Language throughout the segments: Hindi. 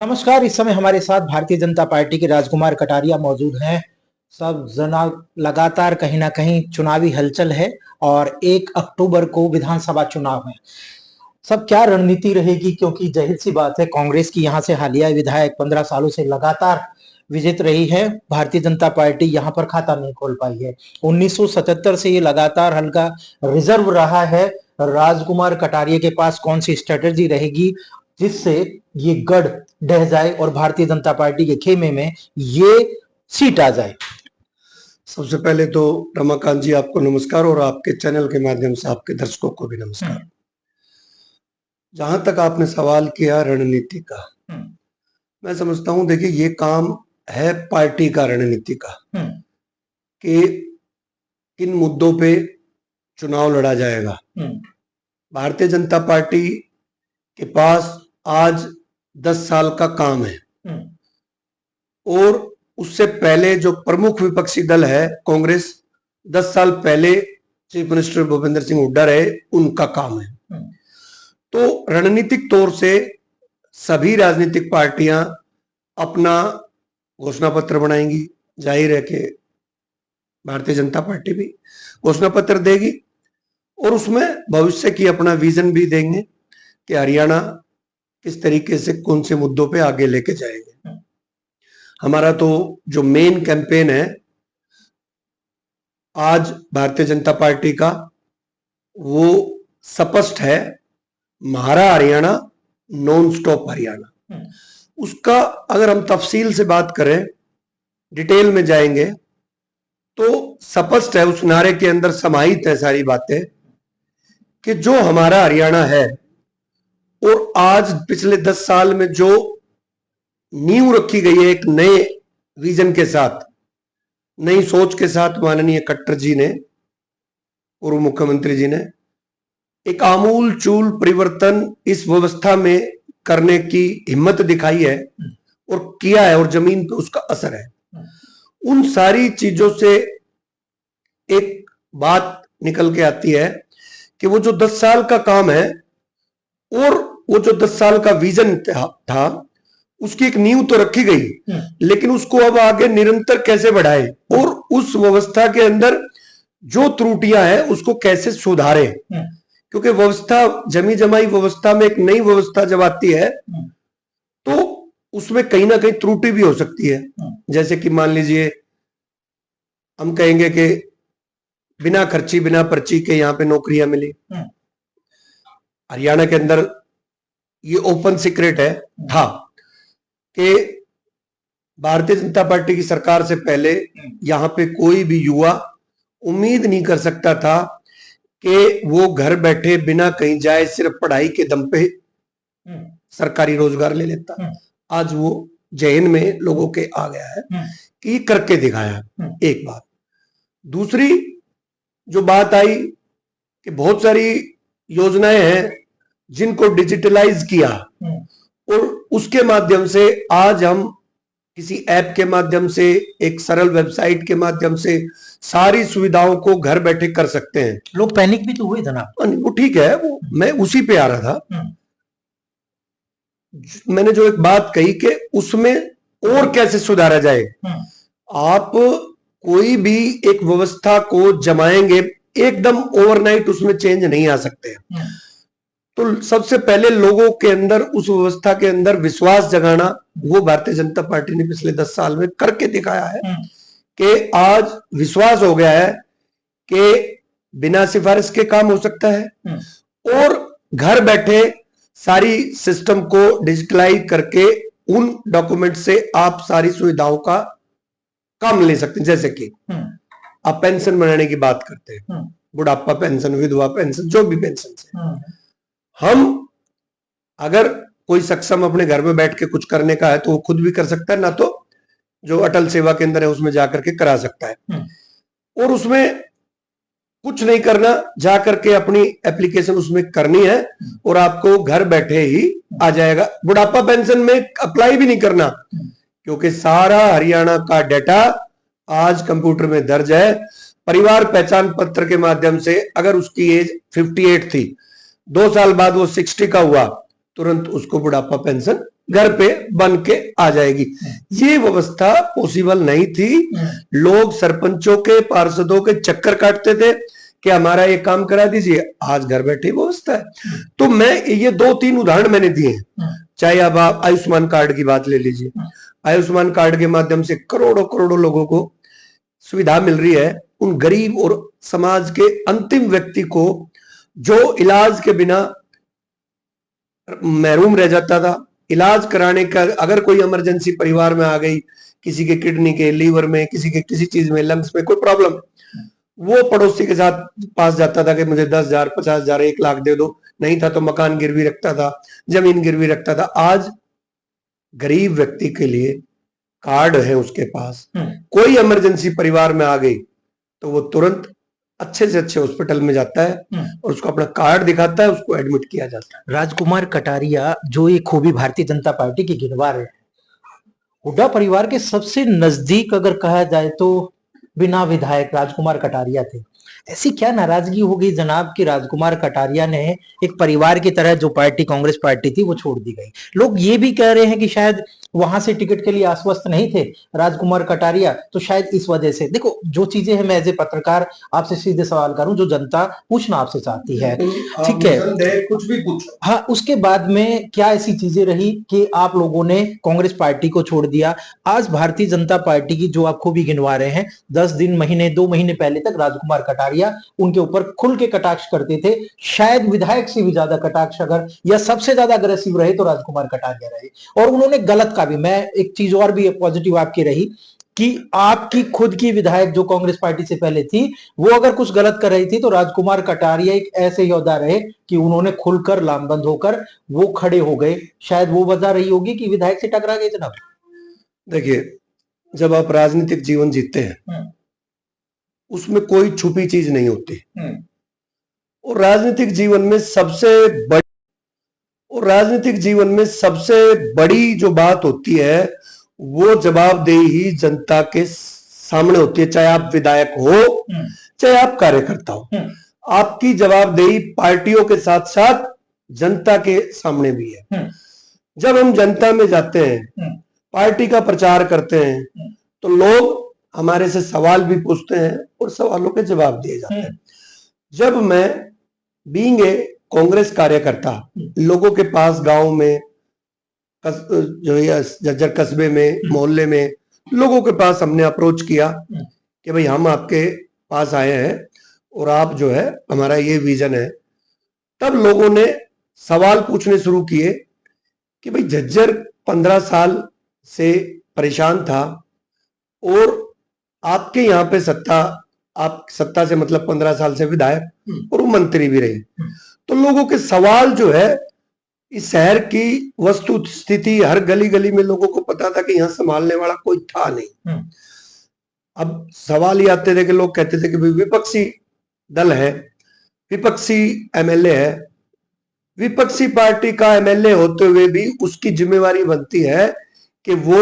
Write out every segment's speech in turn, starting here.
नमस्कार। इस समय हमारे साथ भारतीय जनता पार्टी के राजकुमार कटारिया मौजूद हैं। सब जना लगातार कहीं ना कहीं चुनावी हलचल है और 1 अक्टूबर को विधानसभा चुनाव है। सब क्या रणनीति रहेगी, क्योंकि जाहिर सी बात है कांग्रेस की यहाँ से हालिया विधायक 15 सालों से लगातार विजित रही है। भारतीय जनता पार्टी यहाँ पर खाता नहीं खोल पाई है। 1977 से ये लगातार हल्का रिजर्व रहा है। राजकुमार कटारिया के पास कौन सी स्ट्रेटेजी रहेगी जिससे ये गढ़ ढह जाए और भारतीय जनता पार्टी के खेमे में ये सीट आ जाए। सबसे पहले तो रमाकांत जी आपको नमस्कार और आपके चैनल के माध्यम से आपके दर्शकों को भी नमस्कार। जहां तक आपने सवाल किया रणनीति का, मैं समझता हूं, देखिए ये काम है पार्टी का, रणनीति का, कि किन मुद्दों पे चुनाव लड़ा जाएगा। भारतीय जनता पार्टी के पास आज 10 साल का काम है और उससे पहले जो प्रमुख विपक्षी दल है कांग्रेस, 10 साल पहले चीफ मिनिस्टर भूपेंद्र सिंह हुड्डा रहे, उनका काम है। तो रणनीतिक तौर से सभी राजनीतिक पार्टियां अपना घोषणा पत्र बनाएंगी। जाहिर है कि भारतीय जनता पार्टी भी घोषणा पत्र देगी और उसमें भविष्य की अपना विजन भी देंगे कि हरियाणा किस तरीके से कौन से मुद्दों पे आगे लेके जाएंगे। हमारा तो जो मेन कैंपेन है आज भारतीय जनता पार्टी का, वो स्पष्ट है, म्हारा हरियाणा, नॉन स्टॉप हरियाणा। उसका अगर हम तफसील से बात करें, डिटेल में जाएंगे तो स्पष्ट है, उस नारे के अंदर समाहित है सारी बातें कि जो हमारा हरियाणा है और आज पिछले 10 साल में जो नींव रखी गई है एक नए विजन के साथ, नई सोच के साथ, माननीय खट्टर जी ने, पूर्व मुख्यमंत्री जी ने एक आमूल चूल परिवर्तन इस व्यवस्था में करने की हिम्मत दिखाई है और किया है और जमीन पे उसका असर है। उन सारी चीजों से एक बात निकल के आती है कि वो जो 10 साल का काम है और वो जो 10 साल का विजन था उसकी एक नींव तो रखी गई, लेकिन उसको अब आगे निरंतर कैसे बढ़ाए और उस व्यवस्था के अंदर जो त्रुटियां हैं उसको कैसे सुधारे। क्योंकि व्यवस्था, जमी जमाई व्यवस्था में एक नई व्यवस्था जब आती है तो उसमें कहीं ना कहीं त्रुटि भी हो सकती है। जैसे कि मान लीजिए हम कहेंगे कि बिना खर्ची बिना पर्ची के यहाँ पे नौकरियां मिली। हरियाणा के अंदर ये ओपन सीक्रेट है था कि भारतीय जनता पार्टी की सरकार से पहले यहाँ पे कोई भी युवा उम्मीद नहीं कर सकता था कि वो घर बैठे बिना कहीं जाए सिर्फ पढ़ाई के दम पे सरकारी रोजगार ले लेता। आज वो जहन में लोगों के आ गया है कि ये करके दिखाया। एक बात। दूसरी जो बात आई कि बहुत सारी योजनाएं हैं जिनको डिजिटलाइज किया और उसके माध्यम से आज हम किसी ऐप के माध्यम से, एक सरल वेबसाइट के माध्यम से सारी सुविधाओं को घर बैठे कर सकते हैं। लोग पैनिक भी तो हुए थे ना। वो ठीक है, वो मैं उसी पे आ रहा था। मैंने जो एक बात कही कि उसमें और कैसे सुधारा जाए। आप कोई भी एक व्यवस्था को जमाएंगे, एकदम ओवरनाइट उसमें चेंज नहीं आ सकते। तो सबसे पहले लोगों के अंदर, उस व्यवस्था के अंदर विश्वास जगाना, वो भारतीय जनता पार्टी ने पिछले 10 साल में करके दिखाया है कि आज विश्वास हो गया है कि बिना सिफारिश के काम हो सकता है और घर बैठे सारी सिस्टम को डिजिटलाइज करके उन डॉक्यूमेंट से आप सारी सुविधाओं का काम ले सकते हैं। जैसे कि आप पेंशन बनाने की बात करते हैं, बुढ़ापा पेंशन, विधवा पेंशन, जो भी पेंशन है, हम अगर कोई सक्षम अपने घर में बैठ के कुछ करने का है तो वो खुद भी कर सकता है, ना तो जो अटल सेवा केंद्र है उसमें जाकर के करा सकता है। और उसमें कुछ नहीं करना, जाकर के अपनी एप्लीकेशन उसमें करनी है और आपको घर बैठे ही आ जाएगा। बुढ़ापा पेंशन में अप्लाई भी नहीं करना, क्योंकि सारा हरियाणा का डाटा आज कंप्यूटर में दर्ज है। परिवार पहचान पत्र के माध्यम से अगर उसकी एज 58 थी, 2 साल बाद वो 60 का हुआ, तुरंत उसको बुढ़ापा पेंशन घर पे बन के आ जाएगी। ये व्यवस्था पॉसिबल नहीं थी। लोग सरपंचों के, पार्षदों के चक्कर काटते थे कि हमारा ये काम करा दीजिए, आज घर बैठे व्यवस्था है। तो मैं ये 2-3 उदाहरण मैंने दिए हैं। चाहे अब आप आयुष्मान कार्ड की बात ले लीजिए, आयुष्मान कार्ड के माध्यम से करोड़ों करोड़ों लोगों को सुविधा मिल रही है। उन गरीब और समाज के अंतिम व्यक्ति को जो इलाज के बिना महरूम रह जाता था, इलाज कराने का, अगर कोई इमरजेंसी परिवार में आ गई, किसी के किडनी के, लीवर में, किसी के किसी चीज में, लंग्स में कोई प्रॉब्लम, वो पड़ोसी के साथ पास जाता था कि मुझे 10,000, 50,000, 1 लाख दे दो, नहीं था तो मकान गिरवी रखता था, जमीन गिरवी रखता था। आज गरीब व्यक्ति के लिए कार्ड है उसके पास, कोई इमरजेंसी परिवार में आ गई तो वो तुरंत अच्छे से अच्छे हॉस्पिटल में जाता है और उसको अपना कार्ड दिखाता है, उसको एडमिट किया जाता है। राजकुमार कटारिया जो ये खूबी भारतीय जनता पार्टी की गिनवा रहे हैं, हुड्डा परिवार के सबसे नजदीक अगर कहा जाए तो बिना विधायक राजकुमार कटारिया थे। ऐसी क्या नाराजगी हो गई जनाब कि राजकुमार कटारिया ने एक परिवार की तरह जो पार्टी कांग्रेस पार्टी थी वो छोड़ दी गई? लोग ये भी कह रहे हैं कि शायद वहां से टिकट के लिए आश्वस्त नहीं थे राजकुमार कटारिया, तो शायद इस वजह से। देखो जो चीजें हैं, मैं एज ए पत्रकार आपसे सीधे सवाल करूं, जो जनता पूछना आपसे चाहती है, ठीक है, कुछ भी पूछो। हाँ, उसके बाद में क्या ऐसी चीजें रही कि आप लोगों ने कांग्रेस पार्टी को छोड़ दिया? आज भारतीय जनता पार्टी की जो आप खूबी गिनवा रहे हैं, 10 दिन, महीने, 2 महीने पहले तक राजकुमार कटारिया उनके ऊपर खुल के कटाक्ष करते थे। शायद विधायक से भी ज्यादा कटाक्ष अगर या सबसे ज्यादा अग्रेसिव रहे तो राजकुमार कटारिया रहे। और उन्होंने गलत का भी, मैं एक चीज और भी पॉजिटिव आपकी रही कि आपकी खुद की विधायक जो कांग्रेस पार्टी से पहले थी, वो अगर कुछ गलत कर रही थी तो राजकुमार कटारिया एक ऐसे योद्धा रहे कि उन्होंने खुलकर लामबंद होकर वो खड़े हो गए। शायद वो वजह रही होगी कि विधायक से टकरा गए जनाब। देखिए, जब आप राजनीतिक जीवन जीते हैं उसमें कोई छुपी चीज नहीं होती। और राजनीतिक जीवन में सबसे बड़ी जो बात होती है वो जवाबदेही जनता के सामने होती है। चाहे आप विधायक हो, चाहे आप कार्यकर्ता हो, आपकी जवाबदेही पार्टियों के साथ साथ जनता के सामने भी है। जब हम जनता में जाते हैं, पार्टी का प्रचार करते हैं, तो लोग हमारे से सवाल भी पूछते हैं और सवालों के जवाब दिए जाते हैं। जब मैं बीइंग ए कांग्रेस कार्यकर्ता लोगों के पास, गांव में, जो ये जज्जर कस्बे में, मोहल्ले में लोगों के पास हमने अप्रोच किया कि भाई हम आपके पास आए हैं और आप जो है, हमारा ये विजन है, तब लोगों ने सवाल पूछने शुरू किए कि भाई जज्जर 15 साल से परेशान था और आपके यहाँ पे आप सत्ता से मतलब 15 साल से विधायक और मंत्री भी रहे। तो लोगों के सवाल जो है, इस शहर की वस्तु स्थिति हर गली गली में लोगों को पता था कि यहाँ संभालने वाला कोई था नहीं। अब सवाल ये आते थे कि लोग कहते थे कि विपक्षी दल है, विपक्षी एमएलए है, विपक्षी पार्टी का एमएलए होते हुए भी उसकी जिम्मेवारी बनती है कि वो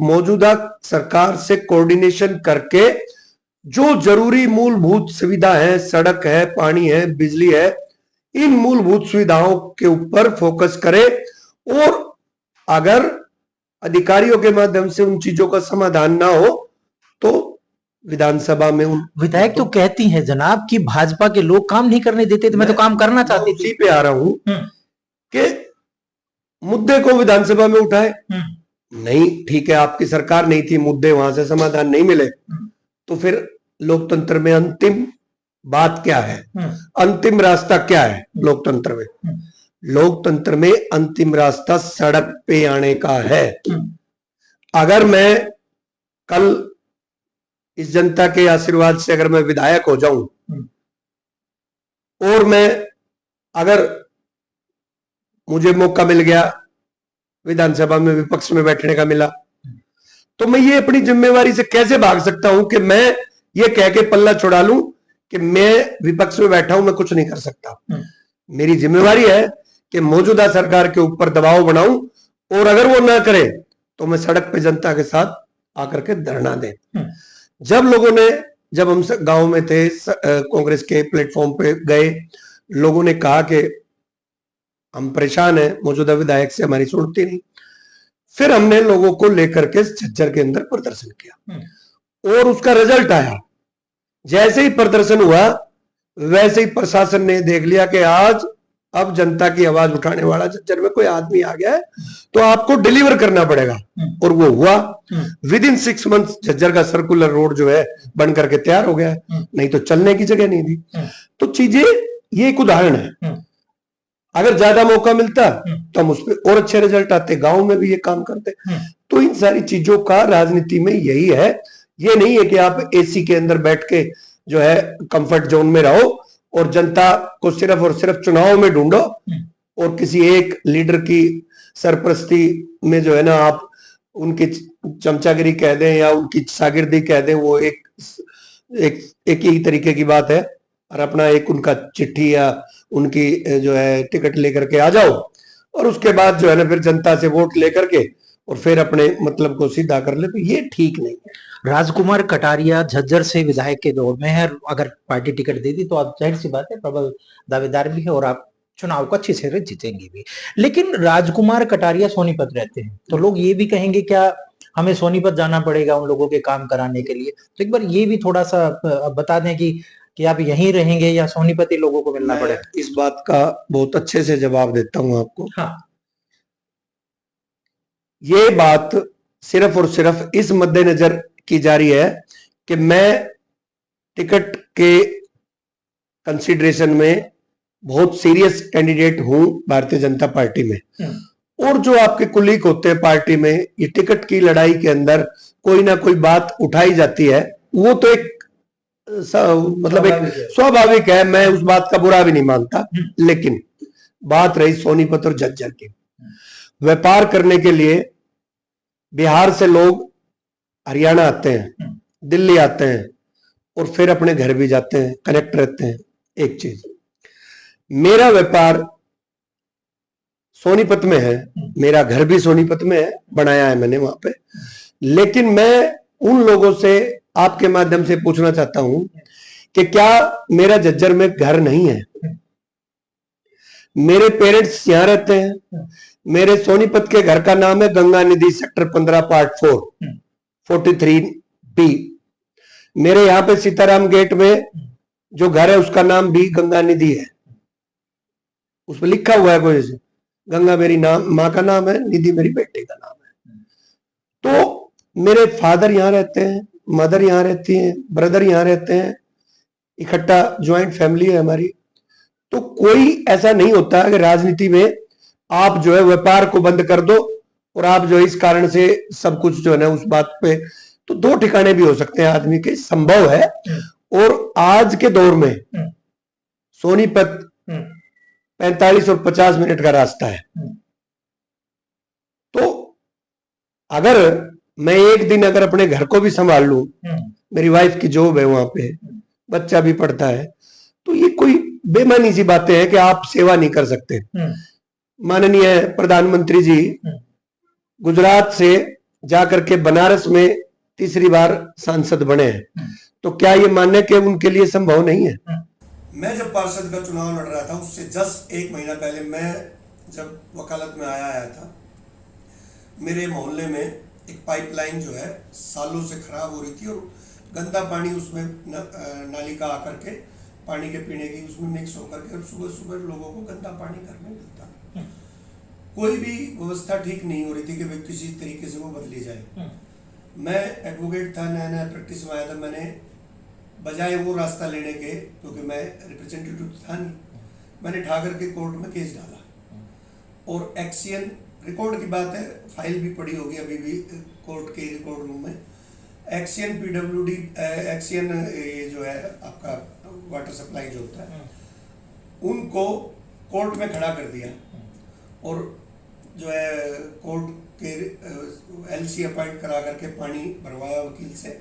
मौजूदा सरकार से कोऑर्डिनेशन करके जो जरूरी मूलभूत सुविधा है, सड़क है, पानी है, बिजली है, इन मूलभूत सुविधाओं के ऊपर फोकस करे और अगर अधिकारियों के माध्यम से उन चीजों का समाधान ना हो तो विधानसभा में विधायक तो कहती हैं जनाब कि भाजपा के लोग काम नहीं करने देते थे, मैं तो काम करना चाहती थी। उसी पे आ रहा हूं कि मुद्दे को विधानसभा में उठाए। नहीं, ठीक है, आपकी सरकार नहीं थी, मुद्दे वहां से समाधान नहीं मिले, तो फिर लोकतंत्र में अंतिम बात क्या है, अंतिम रास्ता क्या है लोकतंत्र में? लोकतंत्र में अंतिम रास्ता सड़क पे आने का है। अगर मैं कल इस जनता के आशीर्वाद से अगर मैं विधायक हो जाऊं और मैं अगर मुझे मौका मिल गया विधानसभा में विपक्ष में बैठने का मिला, तो मैं ये अपनी जिम्मेवारी से कैसे भाग सकता हूं कि मैं ये कह के पल्ला छुड़ा लूं कि मैं विपक्ष में बैठा हूं, मैं कुछ नहीं कर सकता। मेरी जिम्मेवारी है कि मौजूदा सरकार के ऊपर दबाव बनाऊं और अगर वो ना करे तो मैं सड़क पे जनता के साथ आकर के धरना दें। जब हम गांव में थे, कांग्रेस के प्लेटफॉर्म पे गए, लोगों ने कहा कि हम परेशान हैं, मौजूदा विधायक से हमारी सुनती नहीं, फिर हमने लोगों को लेकर के झज्जर के अंदर प्रदर्शन किया और उसका रिजल्ट आया। जैसे ही प्रदर्शन हुआ वैसे ही प्रशासन ने देख लिया कि आज अब जनता की आवाज उठाने वाला झज्जर में कोई आदमी आ गया है तो आपको डिलीवर करना पड़ेगा, और वो हुआ। विद इन 6 मंथ्स झज्जर का सर्कुलर रोड जो है बन करके तैयार हो गया, नहीं तो चलने की जगह नहीं थी। तो चीजें, ये एक उदाहरण है। अगर ज्यादा मौका मिलता तो हम उस पर और अच्छे रिजल्ट आते, गांव में भी ये काम करते। तो इन सारी चीजों का राजनीति में यही है। ये नहीं है कि आप एसी के अंदर बैठ के जो है कंफर्ट जोन में रहो और जनता को सिर्फ और सिर्फ चुनाव में ढूंढो और किसी एक लीडर की सरपरस्ती में जो है ना आप उनकी चमचागिरी कह दें या उनकी शागिर्दी कह दें, वो एक ही तरीके की बात है। और अपना एक उनका चिट्ठी या उनकी जो है टिकट लेकर के आ जाओ और उसके बाद जो है ना फिर जनता से वोट लेकर के और फिर अपने मतलब को सीधा कर ले, तो ये ठीक नहीं है। राजकुमार कटारिया झज्जर से विधायक के दौर में है, अगर पार्टी टिकट दे दी तो आप जाहिर सी बात है प्रबल दावेदार भी है और आप चुनाव को अच्छी से जीतेंगे भी। लेकिन राजकुमार कटारिया सोनीपत रहते हैं तो लोग ये भी कहेंगे क्या हमें सोनीपत जाना पड़ेगा उन लोगों के काम कराने के लिए? तो एक बार ये भी थोड़ा सा बता दें कि आप यहीं रहेंगे या सोनीपत लोगों को मिलना पड़ेगा। इस बात का बहुत अच्छे से जवाब देता हूं आपको। हाँ, ये बात सिर्फ और सिर्फ इस मद्देनजर की जा रही है कि मैं टिकट के कंसीडरेशन में बहुत सीरियस कैंडिडेट हूं भारतीय जनता पार्टी में, और जो आपके कुलीग होते हैं पार्टी में, ये टिकट की लड़ाई के अंदर कोई ना कोई बात उठाई जाती है, वो तो एक मतलब एक स्वाभाविक है, मैं उस बात का बुरा भी नहीं मानता। लेकिन बात रही सोनीपत और झज्जर की। व्यापार करने के लिए बिहार से लोग हरियाणा आते हैं, दिल्ली आते हैं और फिर अपने घर भी जाते हैं, कनेक्ट रहते हैं। एक चीज, मेरा व्यापार सोनीपत में है, मेरा घर भी सोनीपत में है, बनाया है मैंने वहां पे। लेकिन मैं उन लोगों से आपके माध्यम से पूछना चाहता हूं कि क्या मेरा झज्जर में घर नहीं है? मेरे पेरेंट्स यहां रहते हैं। मेरे सोनीपत के घर का नाम है गंगा निधि, सेक्टर 15 पार्ट 4 43B। मेरे यहाँ पे सीताराम गेट में जो घर है उसका नाम भी गंगा निधि है, उसमें लिखा हुआ है कोई से, गंगा मेरी माँ का नाम है, निधि मेरी बेटे का नाम है। तो मेरे फादर यहाँ रहते हैं, मदर यहाँ रहती हैं, ब्रदर यहाँ रहते हैं, इकट्ठा ज्वाइंट फैमिली है हमारी। तो कोई ऐसा नहीं होता है कि राजनीति में आप जो है व्यापार को बंद कर दो और आप जो है इस कारण से सब कुछ जो है ना उस बात पे, तो दो ठिकाने भी हो सकते हैं आदमी के, संभव है। और आज के दौर में सोनीपत 45 और 50 मिनट का रास्ता है। तो अगर मैं एक दिन अगर अपने घर को भी संभाल लूं, मेरी वाइफ की जॉब है वहां पे, बच्चा भी पढ़ता है, तो ये कोई बेमानी सी बातें हैं कि आप सेवा नहीं कर सकते। माननीय प्रधानमंत्री जी गुजरात से जाकर के बनारस में तीसरी बार सांसद बने हैं, तो क्या ये मानने के उनके लिए संभव नहीं है? मैं जब पार्षद का चुनाव लड़ रहा था उससे जस्ट 1 महीना पहले मैं जब वकालत में आया था, मेरे मोहल्ले में एक पाइपलाइन जो है सालों से खराब हो रही थी और गंदा पानी उसमें नाली का आकर के पानी के पीने की उसमें मिक्स होकर के सुबह सुबह लोगों को गंदा पानी घर में मिलता। कोई भी व्यवस्था ठीक नहीं हो रही थी कि भाई किसी तरीके से वो बदली जाए। मैं एडवोकेट था, नया नया प्रैक्टिस में आया था, मैंने बजाय वो रास्ता लेने के, क्योंकि मैं रिप्रेजेंटेटिव था नहीं, मैंने ढा करके कोर्ट में केस डाला। और एक्सियन रिकॉर्ड की बात है, फाइल भी पड़ी होगी अभी भी कोर्ट के रिकॉर्ड रूम में, एक्सियन PWD एक्सियन ये जो है आपका वाटर सप्लाई जो होता है उनको कोर्ट में खड़ा कर दिया और जो है कोर्ट के LC अपॉइंट करा करके पानी भरवाया वकील से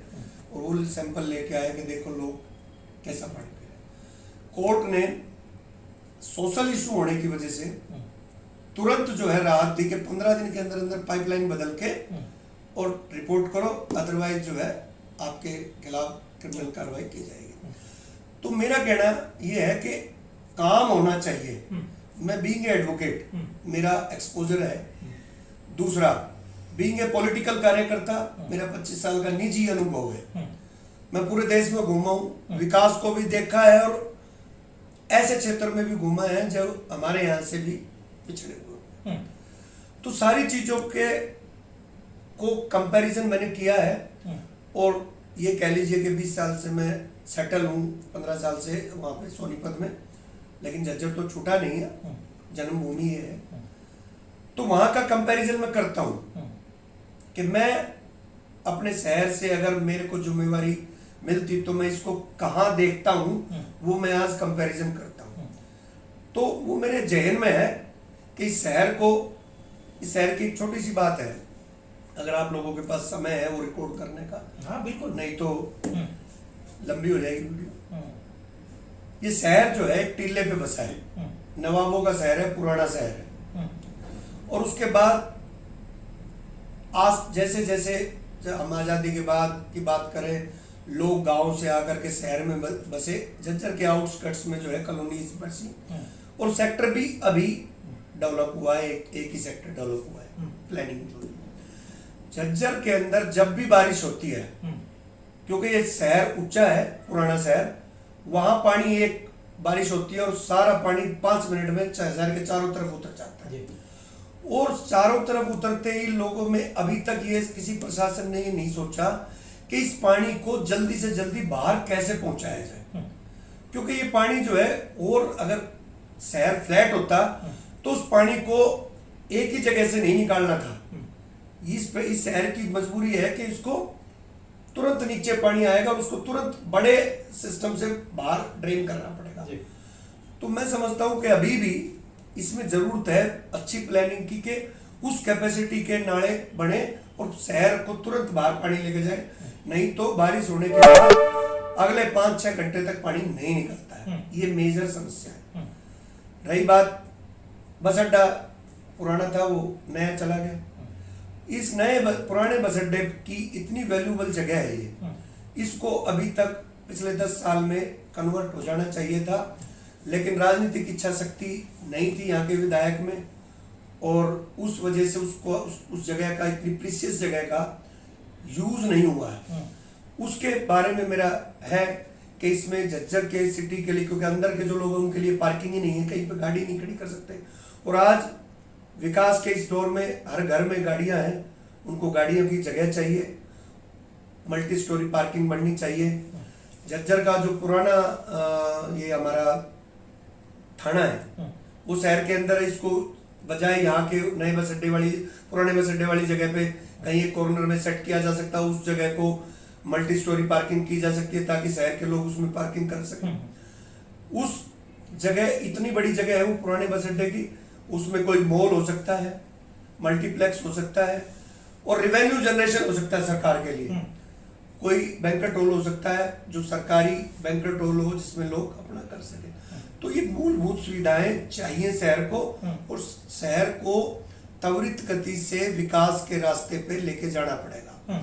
और वो सैंपल लेके आए कि देखो लोग कैसा पानी पी रहे। कोर्ट ने सोशल इशू होने की वजह से तुरंत जो है राहत दी कि 15 दिन के अंदर अंदर पाइपलाइन बदल के और रिपोर्ट करो, अदरवाइज जो है आपके खिलाफ क्रिमिनल कार्रवाई की जाएगी। तो मेरा कहना यह है कि काम होना चाहिए। मैं बीइंग एडवोकेट मेरा एक्सपोजर है। दूसरा, बीइंग ए पॉलिटिकल कार्यकर्ता, मेरा 25 साल का निजी अनुभव है। मैं पूरे देश में घूमा हूँ, विकास को भी देखा है और ऐसे क्षेत्र में भी घूमा है जो हमारे यहाँ से भी पिछड़े हुए हैं। तो सारी चीजों के को कंपैरिजन मैंने किया है और ये कह लीजिए कि 20 साल से मैं सेटल हूँ, 15 साल से वहाँ पे सोनीपत में, लेकिन झज्जर तो छूटा नहीं है, जन्मभूमि है। तो वहाँ का कंपैरिजन मैं करता हूँ कि मैं अपने शहर से अगर मेरे को जिम्मेवारी मिलती तो मैं इसको कहाँ देखता हूँ, वो मैं आज कंपैरिजन करता हूँ। तो वो मेरे जहन में है कि इस शहर की एक छोटी सी बात है, अगर आप लोगों के पास समय है वो रिकॉर्ड करने का। हाँ बिल्कुल। नहीं तो लंबी हो जाएगी वीडियो। ये शहर जो है एक टीले पे बसा है, नवाबों का शहर है, पुराना शहर है। और उसके बाद आज जैसे जैसे जब हम आज़ादी के बाद की बात करें, लोग गांव से आकर के शहर में बसे, झज्जर के आउटस्कर्ट्स में जो है कॉलोनीज बसी और सेक्टर भी अभी डेवलप हुआ है, एक ही सेक्टर डेवलप हुआ है प्लानिंग थ्रू। झज्जर के अंदर जब भी बारिश होती है, क्योंकि ये शहर ऊंचा है, पुराना शहर, वहां पानी एक बारिश होती है और सारा पानी 5 मिनट में शहर के चारों तरफ उतर जाता है। और चारों तरफ उतरते ही लोगों में अभी तक ये किसी प्रशासन ने ये नहीं सोचा कि इस पानी को जल्दी से जल्दी बाहर कैसे पहुंचाया जाए, क्योंकि ये पानी जो है, और अगर शहर फ्लैट होता तो उस पानी को एक ही जगह से नहीं निकालना था। इस शहर की मजबूरी है कि इसको तुरंत नीचे पानी आएगा और उसको तुरंत बड़े सिस्टम से बाहर ड्रेन करना पड़ेगा। तो मैं समझता हूं कि अभी भी इसमें जरूरत है अच्छी प्लानिंग की, कि उस कैपेसिटी के नाले बने और शहर को तुरंत बाहर पानी लेके जाए। नहीं तो बारिश होने के बाद अगले 5-6 घंटे तक पानी नहीं निकलता है। ये मेजर समस्या है। रही बात बस अड्डा, पुराना था वो नया चला गया। इस नए पुराने बस अड्डे की इतनी वैल्यूबल जगह है ये, इसको अभी तक पिछले 10 साल में कन्वर्ट हो जाना चाहिए था, लेकिन राजनीतिक इच्छा शक्ति नहीं थी यहाँ के विधायक में, और उस वजह से उसको उस जगह का, इतनी प्रीशियस जगह का यूज नहीं हुआ है। उसके बारे में मेरा है कि इसमें झज्जर के सिटी के लिए, क्योंकि अंदर के जो लोग हैं उनके लिए पार्किंग ही नहीं है, कहीं पे गाड़ी नहीं खड़ी कर सकते। और आज विकास के इस दौर में हर घर में गाड़ियां हैं, उनको गाड़ियों की जगह चाहिए, मल्टी स्टोरी पार्किंग बननी चाहिए। झज्जर का जो पुराना ये हमारा थाना है वो शहर के अंदर है, इसको बजाय यहाँ के नए बस अड्डे वाली, पुराने बस अड्डे वाली जगह पे कहीं एक कॉर्नर में सेट किया जा सकता है, उस जगह को मल्टी स्टोरी पार्किंग की जा सकती है ताकि शहर के लोग उसमें पार्किंग कर सकें। उस जगह इतनी बड़ी जगह है वो पुराने बस अड्डे की, उसमें कोई मॉल हो सकता है, मल्टीप्लेक्स हो सकता है और रेवेन्यू जनरेशन हो सकता है सरकार के लिए। कोई बैंक्वेट हॉल हो सकता है जो सरकारी बैंक्वेट हॉल हो जिसमें लोग अपना कर सके। तो ये मूलभूत सुविधाएं चाहिए शहर को, और शहर को त्वरित गति से विकास के रास्ते पे लेके जाना पड़ेगा।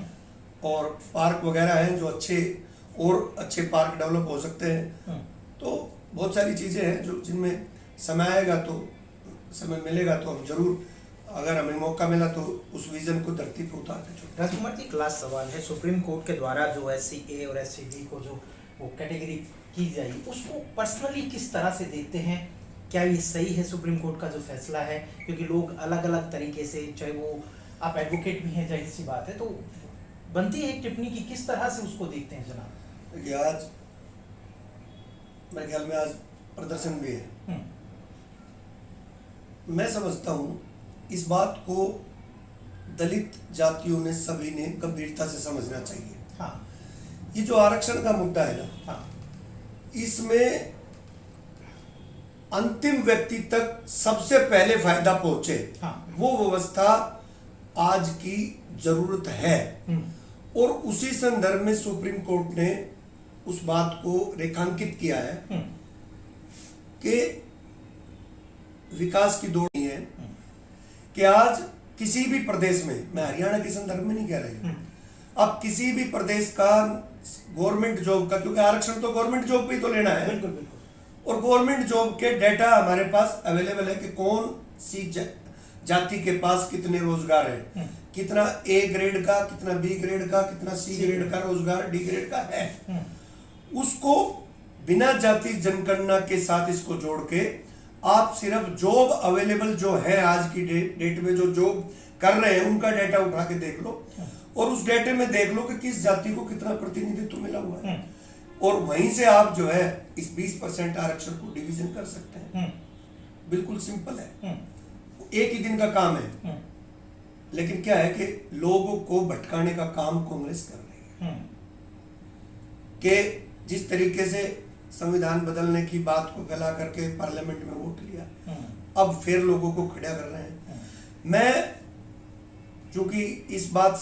और पार्क वगैरह हैं जो अच्छे पार्क डेवलप हो सकते हैं। तो बहुत सारी चीजें हैं जो जिनमें समय आएगा तो समय मिलेगा तो हम जरूर, अगर हमें मौका मिला तो उस विजन को धरती पर उतार के। राजकुमार जी, क्लास सवाल है, सुप्रीम कोर्ट के द्वारा जो SC A और SC B को जो वो कैटेगरी की जाएगी, उसको पर्सनली किस तरह से देखते हैं? क्या ये सही है सुप्रीम कोर्ट का जो फैसला है? क्योंकि लोग अलग अलग तरीके से, चाहे वो आप एडवोकेट भी हैं, जाहिर सी बात है, तो बनती है एक टिप्पणी की किस तरह से उसको देखते हैं जनाब? देखिए, आज मेरे ख्याल में आज प्रदर्शन भी है। मैं समझता हूं इस बात को दलित जातियों ने, सभी ने गंभीरता से समझना चाहिए। हाँ। ये जो आरक्षण का मुद्दा है ना, हाँ। इसमें अंतिम व्यक्ति तक सबसे पहले फायदा पहुंचे, हाँ। वो व्यवस्था आज की जरूरत है। और उसी संदर्भ में सुप्रीम कोर्ट ने उस बात को रेखांकित किया है कि विकास की दौड़ नहीं है कि आज किसी भी प्रदेश में, मैं हरियाणा के संदर्भ में नहीं कह रही हूं, अब किसी भी प्रदेश का गवर्नमेंट जॉब का, क्योंकि आरक्षण तो गवर्नमेंट जॉब पे ही तो लेना है, बिल्कुल बिल्कुल, और गवर्नमेंट जॉब के डेटा हमारे पास अवेलेबल है कि कौन सी जाति के पास कितने रोजगार है। कितना ए ग्रेड का, कितना बी ग्रेड का, कितना सी ग्रेड का रोजगार डी ग्रेड का है, उसको बिना जाति जनगणना के साथ इसको जोड़ के आप सिर्फ जॉब अवेलेबल जो है आज की डेट में जो जॉब कर रहे हैं उनका डाटा उठा के देख लो और उस डाटे में देख लो कि किस जाति को कितना प्रतिनिधित्व मिला हुआ है और वहीं से आप जो है इस 20% आरक्षण को डिवीजन कर सकते हैं। बिल्कुल सिंपल है, एक ही दिन का काम है, लेकिन क्या है कि लोगों को भटकाने का काम कांग्रेस कर रही है कि जिस तरीके से संविधान बदलने की बात को फैला करके पार्लियामेंट में वोट लिया, अब फिर लोगों को खड़ा कर रहे हैं। मैं चूंकि इस बात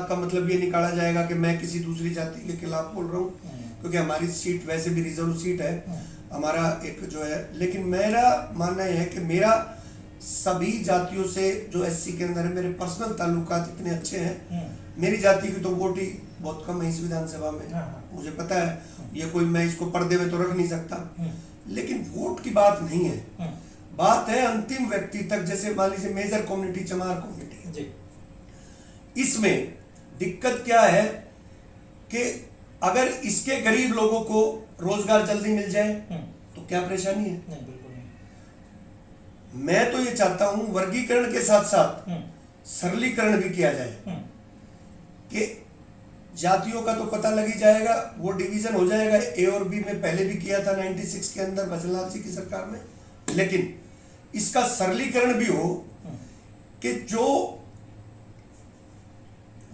का मतलब ये निकाला जाएगा कि मैं किसी दूसरी जाति के खिलाफ बोल रहा हूँ, क्योंकि हमारी सीट वैसे भी रिजर्व सीट है, हमारा एक जो है, लेकिन मेरा मानना यह है कि मेरा सभी जातियों से जो एससी के अंदर है, मेरे पर्सनल ताल्लुकात इतने अच्छे हैं, मेरी जाति की तो वोट ही बहुत कम है इस विधानसभा में, मुझे पता है, ये कोई मैं इसको पर्दे में तो रख नहीं सकता, लेकिन वोट की बात नहीं है, बात है अंतिम व्यक्ति तक। जैसे मान लीजिए मेजर कम्युनिटी चमार कम्युनिटी है, इसमें दिक्कत क्या है कि अगर इसके गरीब लोगों को रोजगार जल्दी मिल जाए तो क्या परेशानी है? नहीं, बिल्कुल नहीं। मैं तो ये चाहता हूं वर्गीकरण के साथ साथ सरलीकरण भी किया जाए कि जातियों का तो पता लग ही जाएगा, वो डिवीजन हो जाएगा, ए और बी में पहले भी किया था 96 के अंदर भजनलाल जी की सरकार में, लेकिन इसका सरलीकरण भी हो कि जो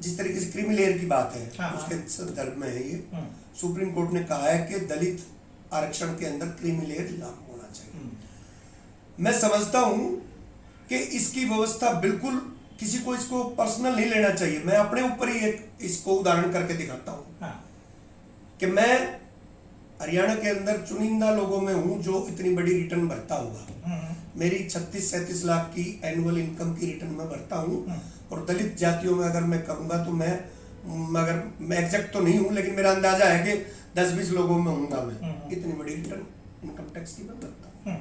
जिस तरीके से क्रीमी लेयर की बात है उसके संदर्भ में है ये, सुप्रीम कोर्ट ने कहा है कि दलित आरक्षण के अंदर क्रीमी लेयर लागू होना चाहिए। मैं समझता हूं कि इसकी व्यवस्था बिल्कुल किसी को इसको पर्सनल नहीं लेना चाहिए, मैं अपने ऊपर ही एक इसको उदाहरण करके दिखाता हूं कि मैं हरियाणा के अंदर चुनिंदा लोगों में हूं जो इतनी बड़ी रिटर्न भरता होगा, मेरी 36-37 लाख की एनुअल इनकम की रिटर्न में भरता हूं, और दलित जातियों में अगर मैं करूंगा तो मैं एग्जैक्ट तो नहीं हूं, लेकिन मेरा अंदाजा है कि 10-20 लोगों में होऊंगा मैं, इतनी बड़ी रिटर्न इनकम टैक्स की मैं भरता हूं।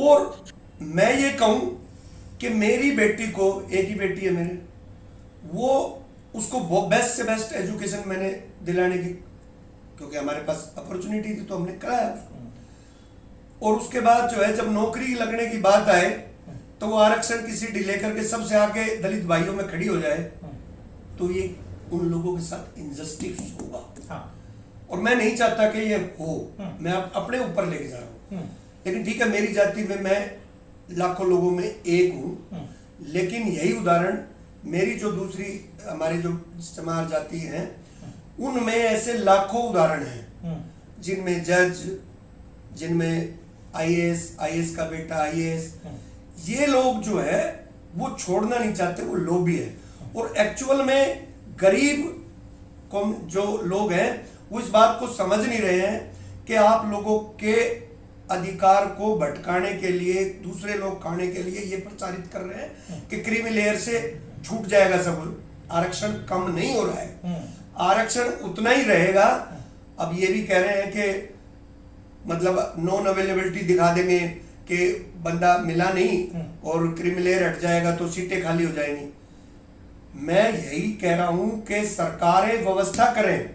और मैं ये कहूं कि मेरी बेटी को, एक ही बेटी है मेरे, वो उसको बेस्ट से बेस्ट एजुकेशन मैंने दिलाने की, क्योंकि हमारे पास अपॉर्चुनिटी थी तो हमने कराया उसको, और उसके बाद जो है जब नौकरी लगने की बात आए तो वो आरक्षण की सीट लेकर के सबसे आगे दलित भाइयों में खड़ी हो जाए, तो ये उन लोगों के साथ इनजस्टिस होगा, और मैं नहीं चाहता कि ये हो, मैं अपने ऊपर लेके जा रहा हूँ। लेकिन ठीक है, मेरी जाति में मैं लाखों लोगों में एक हूँ, लेकिन यही उदाहरण मेरी जो दूसरी हमारी जो चमार जाति है उनमें ऐसे लाखों उदाहरण हैं जिनमें जज, जिनमें आईएएस का बेटा आईएएस, ये लोग जो है वो छोड़ना नहीं चाहते, वो लोभी है, और एक्चुअल में गरीब जो लोग हैं वो इस बात को समझ नहीं रहे हैं कि आप लोगों के अधिकार को भटकाने के लिए, दूसरे लोग खाने के लिए ये प्रचारित कर रहे हैं कि क्रीमी लेयर से छूट जाएगा सब, आरक्षण कम नहीं हो रहा है, आरक्षण उतना ही रहेगा। अब ये भी कह रहे हैं कि मतलब नॉन अवेलेबिलिटी दिखा देंगे कि बंदा मिला नहीं और क्रीमी लेयर हट जाएगा तो सीटें खाली हो जाएंगी। मैं यही कह रहा हूं कि सरकारें व्यवस्था करें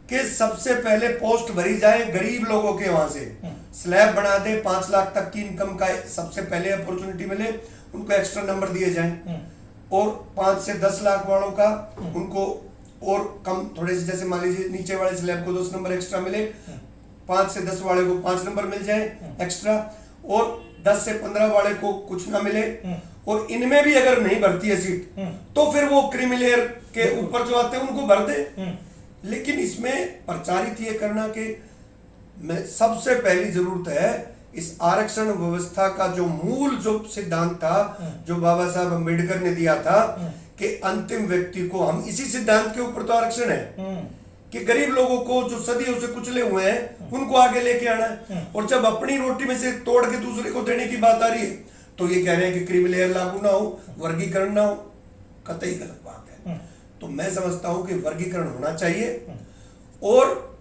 कि सबसे पहले पोस्ट भरी जाए गरीब लोगों के, वहां से स्लैब बना दे, 5 लाख तक की इनकम का सबसे पहले अपॉर्चुनिटी मिले, उनको एक्स्ट्रा नंबर दिए जाएं, और 5 से 10 लाख वालों का उनको और कम थोड़े से, जैसे मान लीजिए नीचे वाले स्लैब को 10 नंबर एक्स्ट्रा मिले, 5 से 10 वाले को 5 नंबर मिल जाए एक्स्ट्रा, और 10 से 15 वाले को कुछ ना मिले, और इनमें भी अगर नहीं भरती है सीट तो फिर वो क्रीमी लेयर के ऊपर जो आते हैं उनको भर दे। लेकिन इसमें प्रचारित ये करना कि मैं सबसे पहली जरूरत है इस आरक्षण व्यवस्था का जो मूल जो सिद्धांत था जो बाबा साहब अम्बेडकर ने दिया था कि अंतिम व्यक्ति को, हम इसी सिद्धांत के ऊपर तो आरक्षण है कि गरीब लोगों को जो सदियों से कुचले हुए हैं उनको आगे लेके आना है, और जब अपनी रोटी में से तोड़ के दूसरे को देने की बात आ रही है तो ये कह रहे हैं कि क्रीमी लेयर लागू ना हो, वर्गीकरण ना हो, कतई गलत बात है। तो मैं समझता हूं कि वर्गीकरण होना चाहिए, और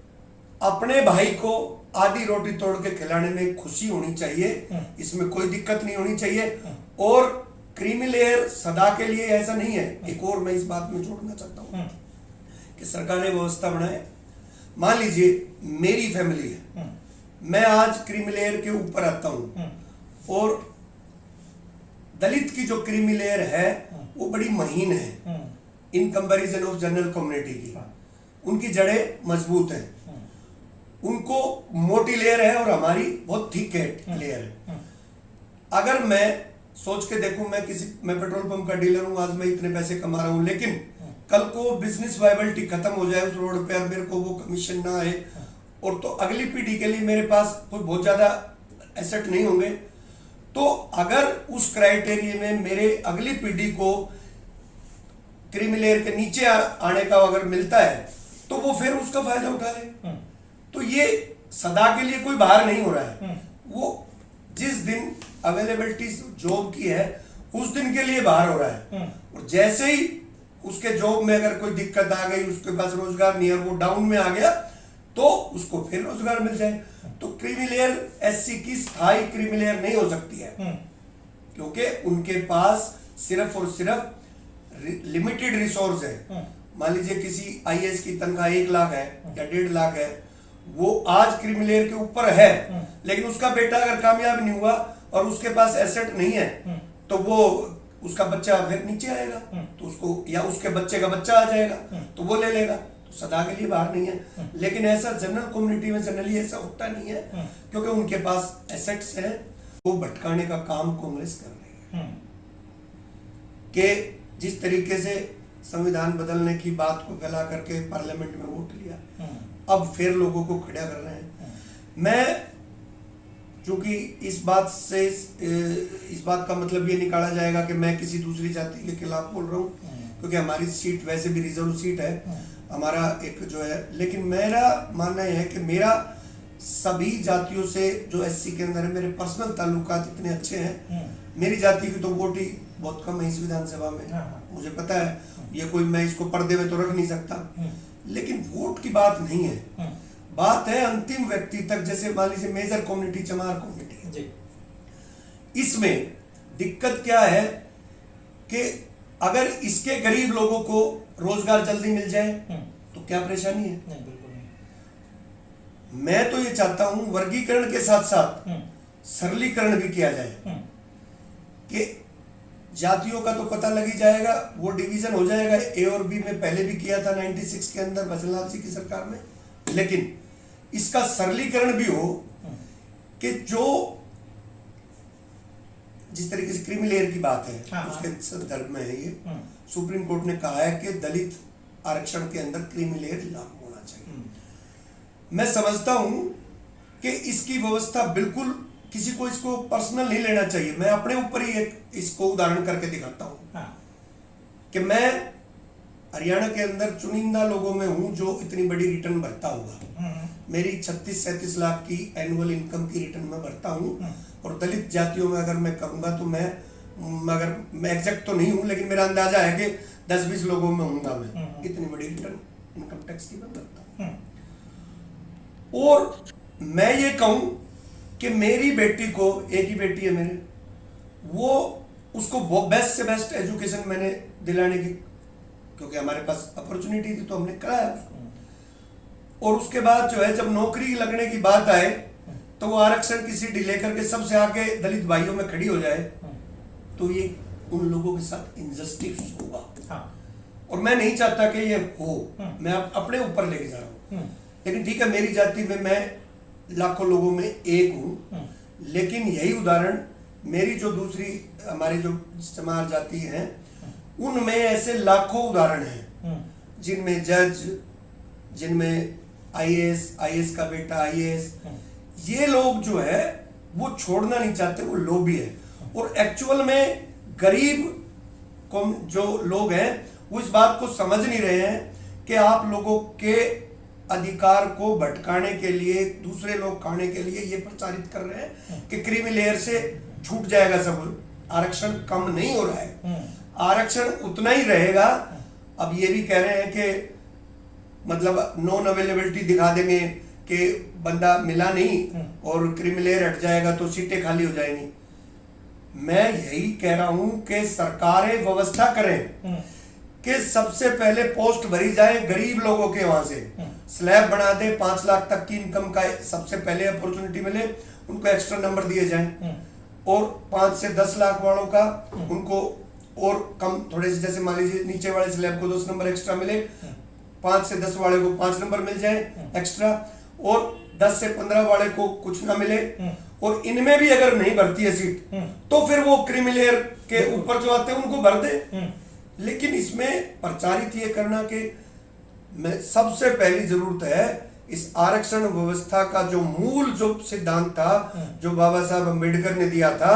अपने भाई को आधी रोटी तोड़ के खिलाने में खुशी होनी चाहिए, इसमें कोई दिक्कत नहीं होनी चाहिए, और क्रीमी लेयर सदा के लिए ऐसा नहीं है। एक और मैं इस बात में जोड़ना चाहता हूँ कि सरकार ने व्यवस्था बनाए। मान लीजिए मेरी फैमिली है, मैं आज क्रीमी लेयर के ऊपर आता हूँ और दलित की जो क्रीमी लेयर है वो बड़ी महीन है in comparison of general community की। उनकी जड़ें मजबूत हैं, उनको मोटी लेयर है और हमारी बहुत थिक लेयर है। अगर मैं सोच के देखूं, मैं पेट्रोल पंप का डीलर हूं, आज मैं इतने पैसे कमा रहा हूं, लेकिन कल को बिजनेस वायबिलिटी खत्म हो जाए उस रोड पे और मेरे को वो कमीशन ना आए, और तो अगली पीढ़ी के लिए मेरे पास कोई बहुत ज्यादा एसेट नहीं होंगे, तो अगर उस क्राइटेरिया में मेरे अगली पीढ़ी को क्रीमी लेयर के नीचे आने का अगर मिलता है तो वो फिर उसका फायदा उठा ले। तो ये सदा के लिए कोई बाहर नहीं हो रहा है, वो जिस दिन अवेलेबिलिटी जॉब की है उस दिन के लिए बाहर हो रहा है। और जैसे ही उसके जॉब में अगर कोई दिक्कत आ गई, उसके पास रोजगार नहीं है, वो डाउन में आ गया, तो उसको फिर रोजगार मिल जाए। तो क्रीमी लेयर एससी की स्थायी क्रीमी लेयर नहीं हो सकती है, क्योंकि उनके पास सिर्फ और सिर्फ लिमिटेड रिसोर्स है। मान लीजिए किसी आईएएस की तनख्वाह 1 लाख है या 1.5 लाख है, वो आज क्रीमी लेयर के ऊपर है, लेकिन उसका बेटा अगर कामयाब नहीं हुआ और उसके पास एसेट नहीं है, तो वो उसका बच्चा फिर नीचे आएगा, तो उसको या उसके बच्चे का बच्चा आ जाएगा तो वो ले लेगा। तो सदा के लिए बाहर नहीं है। लेकिन ऐसा जनरल कम्युनिटी में जनरली ऐसा होता नहीं है, क्योंकि उनके पास एसेट्स है। वो भटकाने का काम कांग्रेस कर रही है कि जिस तरीके से संविधान बदलने की बात को फैला करके पार्लियामेंट में वोट लिया, अब फिर लोगों को खड़ा कर रहे हैं। मैं चूंकि इस बात का मतलब ये निकाला जाएगा कि मैं किसी दूसरी जाति के खिलाफ बोल रहा हूँ, क्योंकि हमारी सीट वैसे भी रिजर्व सीट है, हमारा एक जो है, लेकिन मेरा मानना यह है कि मेरा सभी जातियों से जो एससी के अंदर है, मेरे पर्सनल ताल्लुकात इतने अच्छे हैं। मेरी जाति की तो वोट ही बहुत कम है इस विधानसभा में, मुझे पता है, ये कोई मैं इसको पर्दे में तो रख नहीं सकता, लेकिन वोट की बात नहीं है, बात है अंतिम व्यक्ति तक। जैसे मान लीजिए मेजर कम्युनिटी चमार कम्युनिटी, इसमें दिक्कत क्या है कि अगर इसके गरीब लोगों को रोजगार जल्दी मिल जाए तो क्या परेशानी है? नहीं, बिल्कुल नहीं। मैं तो ये चाहता हूं वर्गीकरण के साथ साथ सरलीकरण भी किया जाए कि जातियों का तो पता लग ही जाएगा, वो डिवीजन हो जाएगा। ए और बी में पहले भी किया था 96 के अंदर भजनलाल जी की सरकार में, लेकिन इसका सरलीकरण भी हो कि जो जिस तरीके से क्रीमी लेयर की बात है उसके संदर्भ में है ये, सुप्रीम कोर्ट ने कहा है कि दलित आरक्षण के अंदर क्रीमी लेयर लागू होना चाहिए। मैं समझता हूं कि इसकी व्यवस्था बिल्कुल किसी को इसको पर्सनल नहीं लेना चाहिए। मैं अपने ऊपर ही एक इसको उदाहरण करके दिखाता हूं कि मैं हरियाणा के अंदर चुनिंदा लोगों में हूं जो इतनी बड़ी रिटर्न भरता होगा। मेरी 36-37 लाख की एनुअल इनकम की रिटर्न में भरता हूं, और दलित जातियों में अगर मैं करूंगा तो मैं एग्जैक्ट तो नहीं हूं, लेकिन मेरा अंदाजा है कि 10-20 लोगों में हूंगा मैं, इतनी बड़ी रिटर्न इनकम टैक्स की मैं भरता हूं। और मैं ये कहूं कि मेरी बेटी को, एक ही बेटी है मेरे, वो उसको बेस्ट से बेस्ट एजुकेशन मैंने दिलाने की, क्योंकि हमारे पास अपॉर्चुनिटी थी तो हमने कराया उसको। और उसके बाद जो है जब नौकरी लगने की बात आए तो वो आरक्षण की सीट लेकर के सबसे आगे दलित भाइयों में खड़ी हो जाए, तो ये उन लोगों के साथ इनजस्टिस होगा। और मैं नहीं चाहता कि ये हो, मैं अपने ऊपर लेके जा रहा हूँ। लेकिन ठीक है, मेरी जाति में मैं लाखों लोगों में एक हूं, लेकिन यही उदाहरण मेरी जो दूसरी हमारी जो चमार जाति है उनमें ऐसे लाखों उदाहरण हैं, जिनमें जज, जिनमें आईएएस का बेटा आईएएस, ये लोग जो है वो छोड़ना नहीं चाहते, वो लोभी है। और एक्चुअल में गरीब जो लोग हैं वो इस बात को समझ नहीं रहे हैं कि आप लोगों के अधिकार को भटकाने के लिए, दूसरे लोग खाने के लिए ये प्रचारित कर रहे हैं कि क्रीमी लेयर से छूट जाएगा सब, आरक्षण कम नहीं हो रहा है, आरक्षण उतना ही रहेगा। अब ये भी कह रहे हैं कि मतलब नॉन अवेलेबिलिटी दिखा देंगे कि बंदा मिला नहीं और क्रीमी लेयर हट जाएगा तो सीटें खाली हो जाएंगी। मैं यही कह रहा हूं कि सरकारें व्यवस्था करें कि सबसे पहले पोस्ट भरी जाए गरीब लोगों के, वहां से स्लैब बना दे, 5 लाख तक की इनकम का सबसे पहले अपॉर्चुनिटी मिले, उनको एक्स्ट्रा नंबर दिए जाएं, और 5 से 10 लाख वालों का उनको और कम थोड़े से, जैसे मान लीजिए नीचे वाले स्लैब को 10 नंबर एक्स्ट्रा मिले, 5 से 10 वाले को 5 नंबर मिल जाए एक्स्ट्रा, और 10 से 15 वाले को कुछ ना मिले, और इनमें भी अगर नहीं भरती है सीट तो फिर वो क्रीमी के ऊपर जो आते हैं उनको भर दे। लेकिन इसमें प्रचारित ये करना कि मैं सबसे पहली जरूरत है इस आरक्षण व्यवस्था का जो मूल जो सिद्धांत था, जो बाबा साहब अम्बेडकर ने दिया था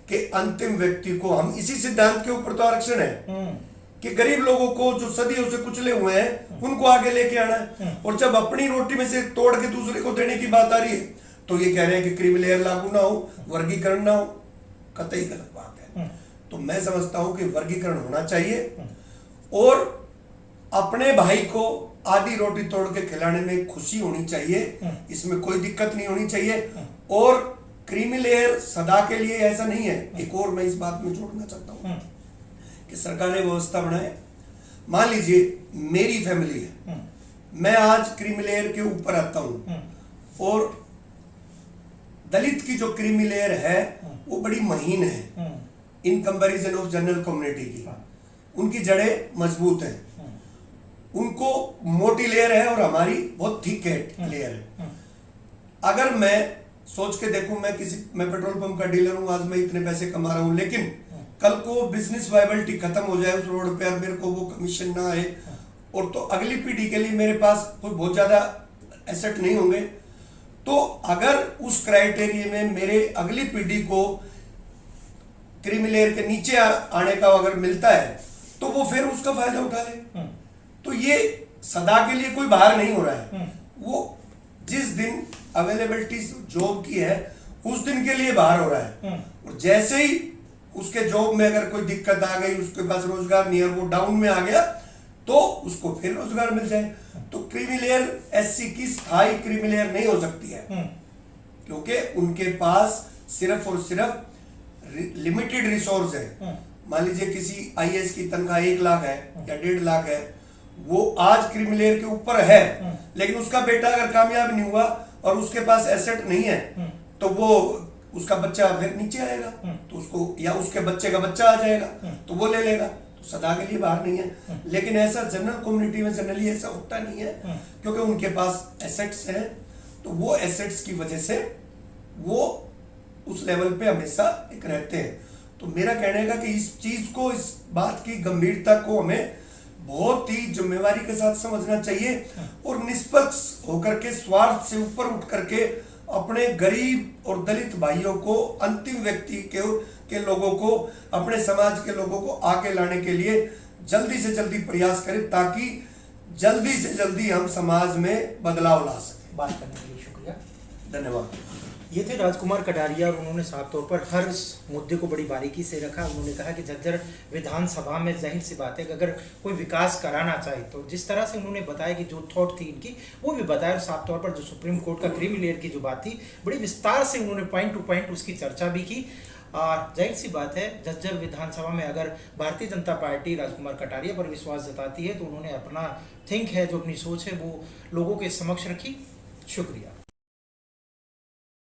कि अंतिम व्यक्ति को, हम इसी सिद्धांत के ऊपर तो आरक्षण है कि गरीब लोगों को जो सदियों से कुचले हुए हैं उनको आगे लेके आना है। और जब अपनी रोटी में से तोड़ के दूसरे को देने की बात आ रही है तो ये कह रहे हैं कि क्रीमी लेयर लागू ना हो, वर्गीकरण ना हो, कतई गलत बात है। तो मैं समझता हूं कि वर्गीकरण होना चाहिए और अपने भाई को आधी रोटी तोड़ के खिलाने में खुशी होनी चाहिए, इसमें कोई दिक्कत नहीं होनी चाहिए। और क्रीमी लेयर सदा के लिए ऐसा नहीं है। एक और मैं इस बात में जोड़ना चाहता हूं कि सरकार ने व्यवस्था बनाए, मान लीजिए मेरी फैमिली है, मैं आज क्रीमी लेयर के ऊपर आता हूं और दलित की जो क्रीमी लेयर है वो बड़ी महीन है in comparison of general community की, उनकी जड़ें मजबूत हैं, उनको मोटी लेयर है और हमारी बहुत थिक लेयर है। अगर मैं सोच के देखूं, मैं पेट्रोल पंप का डीलर हूं, आज मैं इतने पैसे कमा रहा हूं, लेकिन कल को बिजनेस वायबिलिटी खत्म हो जाए उस रोड पे और मेरे को वो कमीशन ना आए, और तो अगली पीढ़ी के लिए मेरे पास कोई बहुत ज्यादा एसेट नहीं होंगे, तो अगर उस क्राइटेरिया में मेरे अगली पीढ़ी को क्रीमी लेयर के नीचे आने का अगर मिलता है तो वो फिर उसका फायदा उठा ले। तो ये सदा के लिए कोई बाहर नहीं हो रहा है, वो जिस दिन अवेलेबिलिटी जॉब की है उस दिन के लिए बाहर हो रहा है। और जैसे ही उसके जॉब में अगर कोई दिक्कत आ गई, उसके पास रोजगार नहीं है, वो डाउन में आ गया, तो उसको फिर रोजगार मिल जाए। तो क्रीमी लेयर एससी की स्थायी क्रीमी लेयर नहीं हो सकती है, क्योंकि उनके पास सिर्फ और सिर्फ लिमिटेड रिसोर्स है। मान लीजिए किसी आईएएस की तनख्वाह 1 लाख है या 1.5 लाख है, वो आज क्रीमी लेयर के ऊपर है, लेकिन उसका बेटा अगर कामयाब नहीं हुआ और उसके पास एसेट नहीं है तो वो उसका बच्चा फिर नीचे आएगा, तो उसको, या उसके बच्चे का बच्चा आ जाएगा तो वो ले लेगा, तो सदा के लिए बाहर नहीं है। लेकिन ऐसा जनरल कम्युनिटी में जनरली ऐसा होता नहीं है, क्योंकि उनके पास एसेट्स हैं, तो वो एसेट्स की वजह से वो उस लेवल पे हमेशा एक रहते हैं। तो मेरा कहने का कि इस चीज को, इस बात की गंभीरता को हमें बहुत ही जिम्मेवारी के साथ समझना चाहिए और निष्पक्ष होकर के, स्वार्थ से ऊपर उठ करके अपने गरीब और दलित भाइयों को, अंतिम व्यक्ति के लोगों को, अपने समाज के लोगों को आगे लाने के लिए जल्दी से जल्दी प्रयास करें, ताकि जल्दी से जल्दी हम समाज में बदलाव ला सकें। बात करने के लिए शुक्रिया, धन्यवाद। ये थे राजकुमार कटारिया और उन्होंने साफ तौर पर हर मुद्दे को बड़ी बारीकी से रखा। उन्होंने कहा कि झज्जर विधानसभा में जाहिर सी बात है कि अगर कोई विकास कराना चाहे तो जिस तरह से उन्होंने बताया कि जो थॉट थी इनकी वो भी बताया, और साफ तौर पर जो सुप्रीम कोर्ट का क्रीमी लेयर की जो बात थी बड़ी विस्तार से उन्होंने पॉइंट टू पॉइंट उसकी चर्चा भी की। और जाहिर सी बात है झज्जर विधानसभा में अगर भारतीय जनता पार्टी राजकुमार कटारिया पर विश्वास जताती है तो उन्होंने अपना थिंक है, जो अपनी सोच है वो लोगों के समक्ष रखी। शुक्रिया।